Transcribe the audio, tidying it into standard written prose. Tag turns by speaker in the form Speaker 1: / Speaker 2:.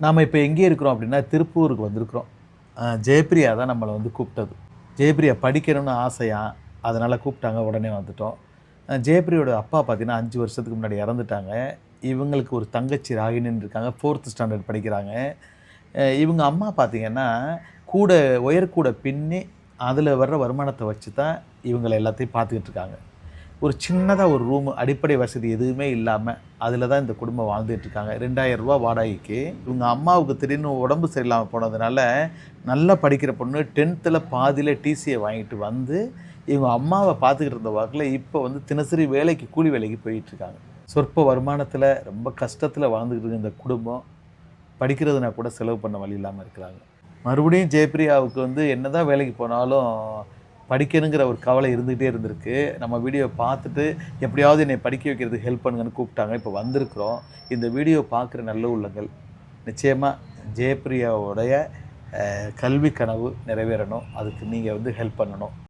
Speaker 1: நாம் இப்போ எங்கே இருக்கிறோம் அப்படின்னா திருப்பூருக்கு வந்திருக்கிறோம். ஜெயப்பிரியா தான் நம்மளை வந்து கூப்பிட்டது. ஜெயப்பிரியா படிக்கணும்னு ஆசையா, அதனால் கூப்பிட்டாங்க. உடனே வந்துட்டோம். ஜெயப்பிரியோட அப்பா பார்த்தீங்கன்னா 5 வருஷத்துக்கு முன்னாடி இறந்துட்டாங்க. இவங்களுக்கு ஒரு தங்கச்சி ராகினின்னு இருக்காங்க. 4th ஸ்டாண்டர்ட் படிக்கிறாங்க. இவங்க அம்மா பார்த்தீங்கன்னா கூட ஒயர் கூட பின்னி அதில் வர்ற வருமானத்தை வச்சு தான் இவங்கள எல்லாத்தையும் பார்த்துக்கிட்டு இருக்காங்க. ஒரு சின்னதாக ஒரு ரூமு, அடிப்படை வசதி எதுவுமே இல்லாமல் அதில் தான் இந்த குடும்பம் வாழ்ந்துட்டுருக்காங்க. ரூ. 2000 வாடகைக்கு. இவங்க அம்மாவுக்கு திடீர்னு உடம்பு சரியில்லாமல் போனதுனால, நல்லா படிக்கிற பொண்ணு 10th பாதியில டிசியை வாங்கிட்டு வந்து, இவங்க அம்மாவை பார்த்துக்கிட்டு இருந்த வாக்கில் இப்போ வந்து தினசரி வேலைக்கு கூலி வேலைக்கு போயிட்டுருக்காங்க. சொற்ப வருமானத்தில் ரொம்ப கஷ்டத்தில் வாழ்ந்துக்கிட்டு இருக்க இந்த குடும்பம், படிக்கிறதுனா கூட செலவு பண்ண வழி இல்லாமல் இருக்கிறாங்க. மறுபடியும் ஜெயப்பிரியாவுக்கு வந்து என்னதான் வேலைக்கு போனாலும் படிக்கணுங்கிற ஒரு கவலை இருந்துகிட்டே இருந்திருக்கு. நம்ம வீடியோ பார்த்துட்டு எப்படியாவது என்னை படிக்க வைக்கிறதுக்கு ஹெல்ப் பண்ணுங்கன்னு கூப்பிட்டாங்க. இப்போ வந்திருக்கிறோம். இந்த வீடியோ பார்க்குற நல்ல உள்ளங்கள் நிச்சயமாக ஜெயப்பிரியாவுடைய கல்வி கனவு நிறைவேறணும். அதுக்கு நீங்கள் வந்து ஹெல்ப் பண்ணணும்.